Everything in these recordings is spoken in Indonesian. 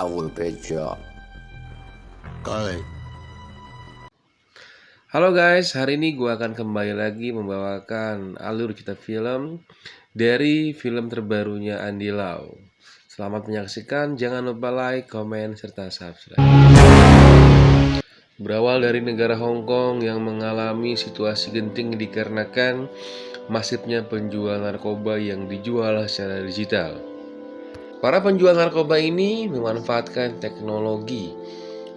will bet you. Correct. Halo guys, hari ini gue akan kembali lagi membawakan alur cerita film dari film terbarunya Andy Lau. Selamat menyaksikan, jangan lupa like, komen, serta subscribe. Berawal dari negara Hong Kong yang mengalami situasi genting dikarenakan masifnya penjual narkoba yang dijual secara digital. Para penjual narkoba ini memanfaatkan teknologi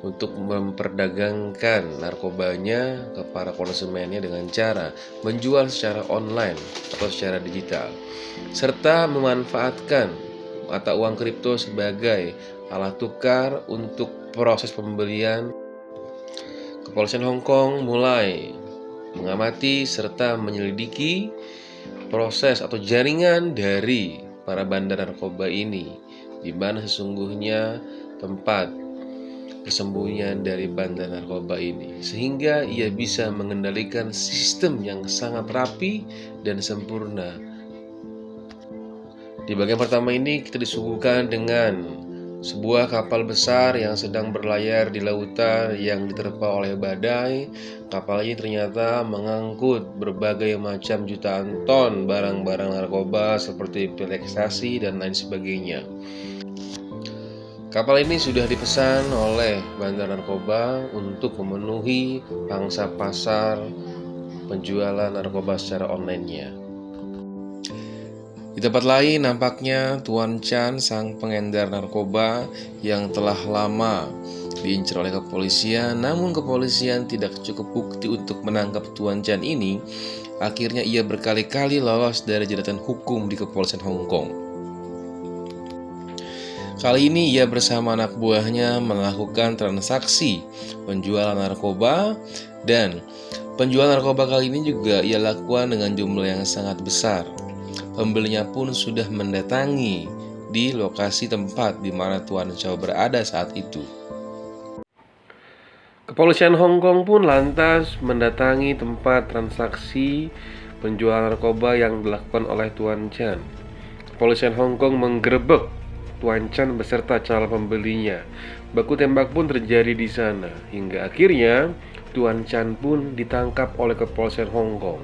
untuk memperdagangkan narkobanya ke para konsumennya dengan cara menjual secara online atau secara digital, serta memanfaatkan mata uang kripto sebagai alat tukar untuk proses pembelian. Kepolisian Hong Kong mulai mengamati serta menyelidiki proses atau jaringan dari para bandar narkoba ini, di mana sesungguhnya tempat persembunyian dari bandar narkoba ini, sehingga ia bisa mengendalikan sistem yang sangat rapi dan sempurna. Di bagian pertama ini kita disuguhkan dengan sebuah kapal besar yang sedang berlayar di lautan yang diterpa oleh badai. Kapal ini ternyata mengangkut berbagai macam jutaan ton barang-barang narkoba seperti pil ekstasi dan lain sebagainya. Kapal ini sudah dipesan oleh bandar narkoba untuk memenuhi pangsa pasar penjualan narkoba secara online-nya. Di tempat lain nampaknya Tuan Chan, sang pengedar narkoba yang telah lama diincar oleh kepolisian, namun kepolisian tidak cukup bukti untuk menangkap Tuan Chan ini. Akhirnya ia berkali-kali lolos dari jeratan hukum di kepolisian Hong Kong. Kali ini ia bersama anak buahnya melakukan transaksi penjualan narkoba, dan penjualan narkoba kali ini juga ia lakukan dengan jumlah yang sangat besar. Pembelinya pun sudah mendatangi di lokasi tempat di mana Tuan Chow berada saat itu. Kepolisian Hong Kong pun lantas mendatangi tempat transaksi penjualan narkoba yang dilakukan oleh Tuan Chan. Kepolisian Hong Kong menggerebek Tuan Chan beserta calon pembelinya. Baku tembak pun terjadi di sana, hingga akhirnya Tuan Chan pun ditangkap oleh kepolisian Hong Kong.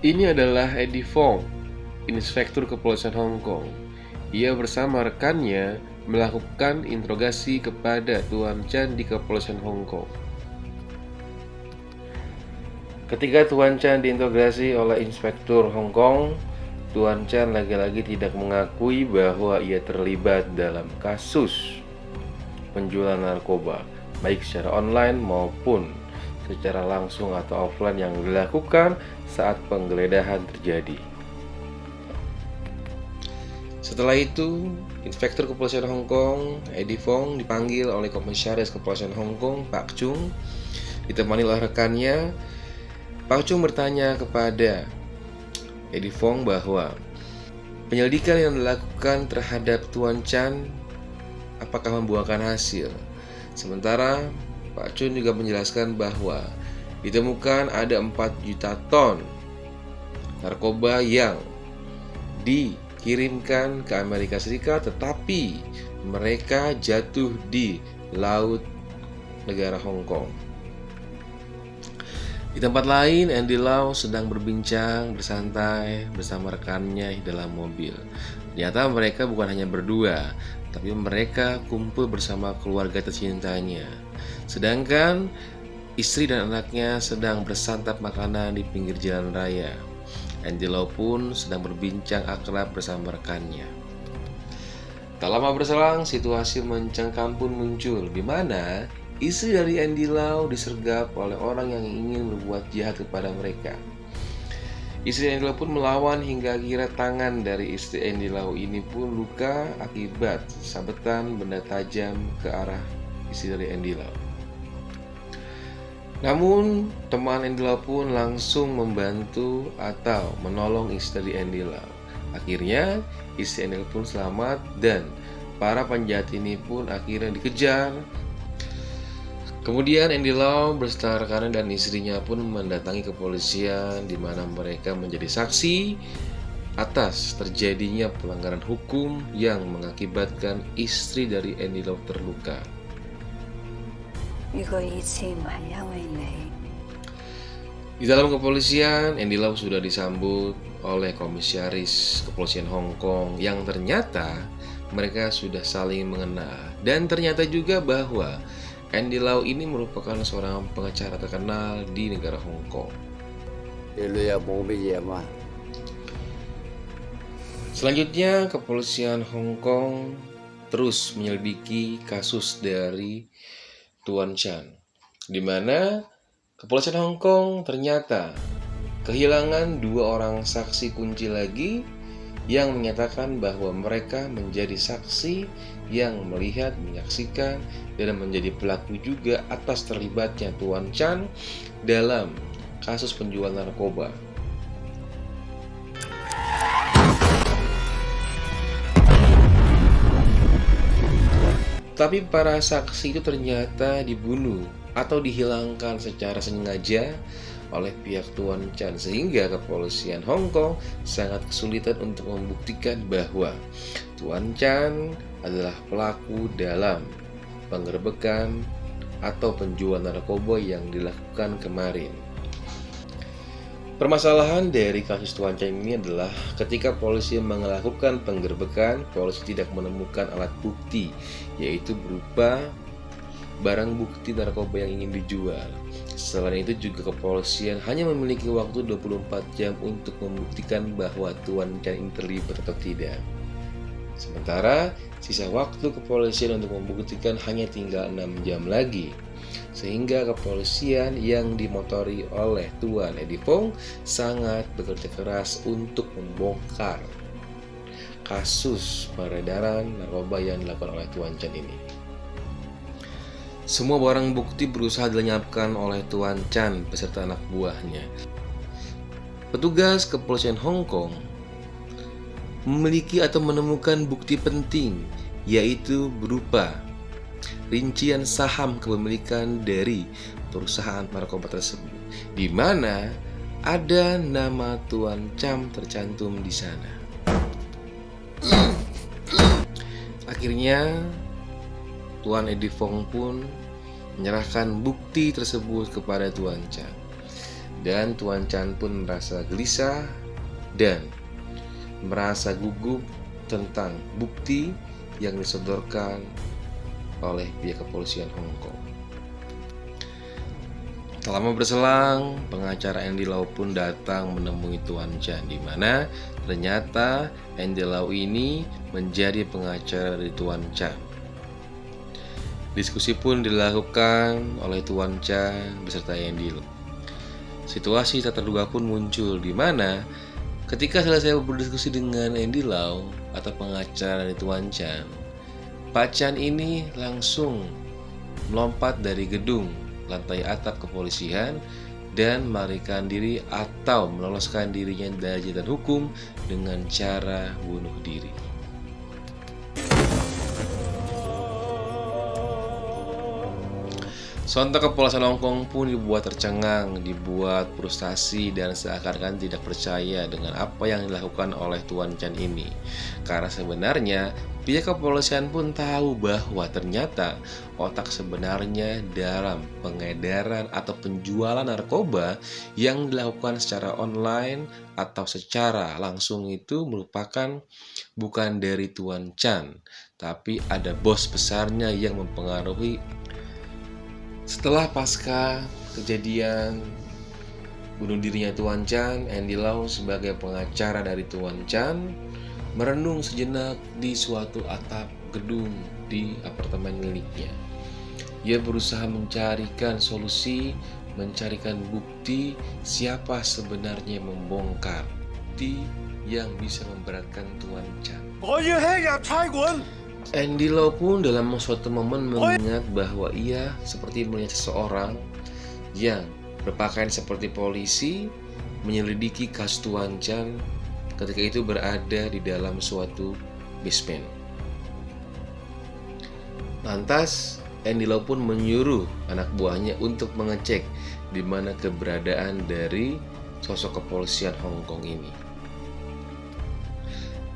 Ini adalah Eddie Fong, inspektur kepolisian Hong Kong. Ia bersama rekannya melakukan interogasi kepada Tuan Chan di kepolisian Hong Kong. Ketika Tuan Chan diinterogasi oleh inspektur Hong Kong, Tuan Chan lagi-lagi tidak mengakui bahwa ia terlibat dalam kasus penjualan narkoba, baik secara online maupun secara langsung atau offline yang dilakukan saat penggeledahan terjadi. Setelah itu, inspektur kepolisian Hong Kong, Eddie Fong, dipanggil oleh komisaris kepolisian Hong Kong, Pak Chung, ditemani oleh rekannya. Pak Chung bertanya kepada Eddie Fong bahwa penyelidikan yang dilakukan terhadap Tuan Chan apakah membuahkan hasil. Sementara Pak Chung juga menjelaskan bahwa ditemukan ada 4 juta ton narkoba yang dikirimkan ke Amerika Serikat, tetapi mereka jatuh di laut negara Hong Kong. Di tempat lain, Andy Lau sedang berbincang bersantai bersama rekannya dalam mobil. Ternyata mereka bukan hanya berdua, tapi mereka kumpul bersama keluarga tercintanya. Sedangkan istri dan anaknya sedang bersantap makanan di pinggir jalan raya. Andy Lau pun sedang berbincang akrab bersama rekannya. Tak lama berselang, situasi mencengkam pun muncul, di mana istri dari Andy Lau disergap oleh orang yang ingin berbuat jahat kepada mereka. Istri Andy Lau pun melawan hingga akhirnya tangan dari istri Andy Lau ini pun luka akibat sabetan benda tajam ke arah istri dari Andy Lau. Namun teman Andy Lau pun langsung membantu atau menolong istri dari Andy Lau. Akhirnya istri Andy Lau pun selamat dan para penjahat ini pun akhirnya dikejar. Kemudian Andy Lau beserta rekannya dan istrinya pun mendatangi kepolisian, di mana mereka menjadi saksi atas terjadinya pelanggaran hukum yang mengakibatkan istri dari Andy Lau terluka. 如果以前唔係因為你， Di dalam kepolisian, Andy Lau sudah disambut oleh komisaris kepolisian Hong Kong yang ternyata mereka sudah saling mengenal. Dan ternyata juga bahwa Andy Lau ini merupakan seorang pengacara terkenal di negara Hong Kong. 你女又冇乜嘢嘛？ Selanjutnya, kepolisian Hong Kong terus menyelidiki kasus dari Tuan Chan, di mana kepolisian Hong Kong ternyata kehilangan 2 orang saksi kunci lagi yang menyatakan bahwa mereka menjadi saksi yang melihat, menyaksikan, dan menjadi pelaku juga atas terlibatnya Tuan Chan dalam kasus penjual narkoba. Tapi para saksi itu ternyata dibunuh atau dihilangkan secara sengaja oleh pihak Tuan Chan, sehingga kepolisian Hong Kong sangat kesulitan untuk membuktikan bahwa Tuan Chan adalah pelaku dalam penggerbekan atau penjualan narkoba yang dilakukan kemarin. Permasalahan dari kasus Tuan Chan ini adalah ketika polisi melakukan penggerbekan, polisi tidak menemukan alat bukti, yaitu berupa barang bukti narkoba yang ingin dijual. Selain itu juga kepolisian hanya memiliki waktu 24 jam untuk membuktikan bahwa Tuan Chan ini terlibat atau tidak. Sementara sisa waktu kepolisian untuk membuktikan hanya tinggal 6 jam lagi. Sehingga kepolisian yang dimotori oleh Tuan Eddie Fong sangat bekerja keras untuk membongkar kasus peredaran narkoba yang dilakukan oleh Tuan Chan ini. Semua barang bukti berusaha dilenyapkan oleh Tuan Chan beserta anak buahnya. Petugas kepolisian Hong Kong memiliki atau menemukan bukti penting, yaitu berupa rincian saham kepemilikan dari perusahaan narkoba tersebut, di mana ada nama Tuan Chan tercantum di sana. Akhirnya Tuan Eddie Fong pun menyerahkan bukti tersebut kepada Tuan Chan, dan Tuan Chan pun merasa gelisah dan merasa gugup tentang bukti yang disodorkan oleh pihak kepolisian Hong Kong. Tak lama berselang, pengacara Andy Lau pun datang menemui Tuan Chan, di mana ternyata Andy Lau ini menjadi pengacara dari Tuan Chan. Diskusi pun dilakukan oleh Tuan Chan beserta Andy Lau. Situasi tak terduga pun muncul, di mana ketika selesai berdiskusi dengan Andy Lau atau pengacara dari Tuan Chan, Pak Chan ini langsung melompat dari gedung lantai atap kepolisian dan melarikan diri atau meloloskan dirinya dari jalan hukum dengan cara bunuh diri. Sontak kepolisian Hong Kong pun dibuat tercengang, dibuat frustasi dan seakan-akan tidak percaya dengan apa yang dilakukan oleh Tuan Chan ini. Karena sebenarnya pihak kepolisian pun tahu bahwa ternyata otak sebenarnya dalam pengedaran atau penjualan narkoba yang dilakukan secara online atau secara langsung itu merupakan bukan dari Tuan Chan, tapi ada bos besarnya yang mempengaruhi. Setelah pasca kejadian bunuh dirinya Tuan Chan, Andy Lau sebagai pengacara dari Tuan Chan merenung sejenak di suatu atap gedung di apartemen miliknya. Ia berusaha mencarikan solusi, mencarikan bukti siapa sebenarnya membongkar bukti yang bisa memberatkan Tuan Chan. Andy Lau pun dalam suatu momen mengingat bahwa ia seperti melihat seseorang yang berpakaian seperti polisi menyelidiki kasus Tuan Chan ketika itu berada di dalam suatu basement. Lantas Andy Lau pun menyuruh anak buahnya untuk mengecek di mana keberadaan dari sosok kepolisian Hong Kong ini.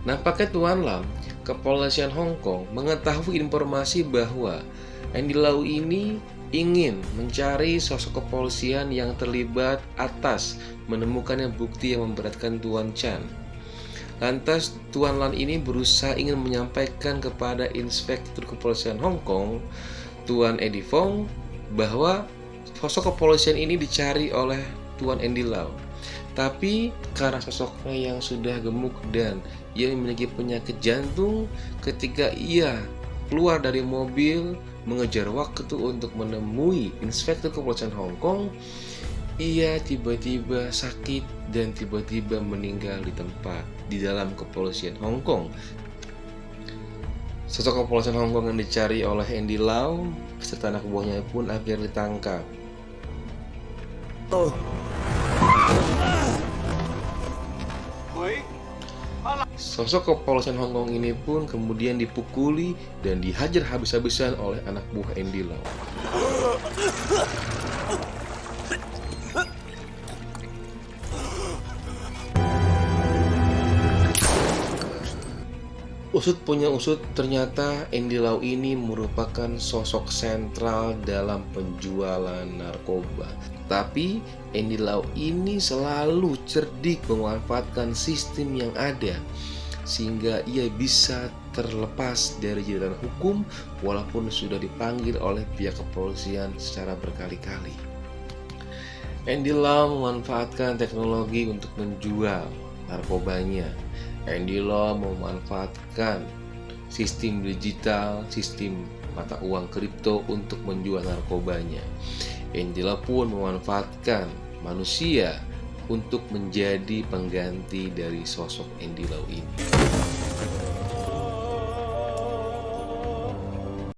Nampaknya Tuan Lam, kepolisian Hong Kong mengetahui informasi bahwa Andy Lau ini ingin mencari sosok kepolisian yang terlibat atas menemukannya bukti yang memberatkan Tuan Chan. Lantas Tuan Lan ini berusaha ingin menyampaikan kepada Inspektur Kepolisian Hong Kong, Tuan Eddie Fong, bahwa sosok kepolisian ini dicari oleh Tuan Andy Lau. Tapi karena sosoknya yang sudah gemuk dan ia memiliki penyakit jantung, ketika ia keluar dari mobil mengejar waktu untuk menemui Inspektur Kepolisian Hong Kong, ia tiba-tiba sakit dan tiba-tiba meninggal di tempat di dalam kepolisian Hong Kong. Sosok kepolisian Hong Kong yang dicari oleh Andy Lau beserta anak buahnya pun akhirnya ditangkap. Sosok kepolisian Hong Kong ini pun kemudian dipukuli dan dihajar habis-habisan oleh anak buah Andy Lau. Usut punya usut, ternyata Andy Lau ini merupakan sosok sentral dalam penjualan narkoba. Tapi Andy Lau ini selalu cerdik memanfaatkan sistem yang ada, sehingga ia bisa terlepas dari jeratan hukum walaupun sudah dipanggil oleh pihak kepolisian secara berkali-kali. Andy Lau memanfaatkan teknologi untuk menjual narkobanya. Andy Lau memanfaatkan sistem digital, sistem mata uang kripto untuk menjual narkobanya. Andy Lau pun memanfaatkan manusia untuk menjadi pengganti dari sosok Andy Lau ini.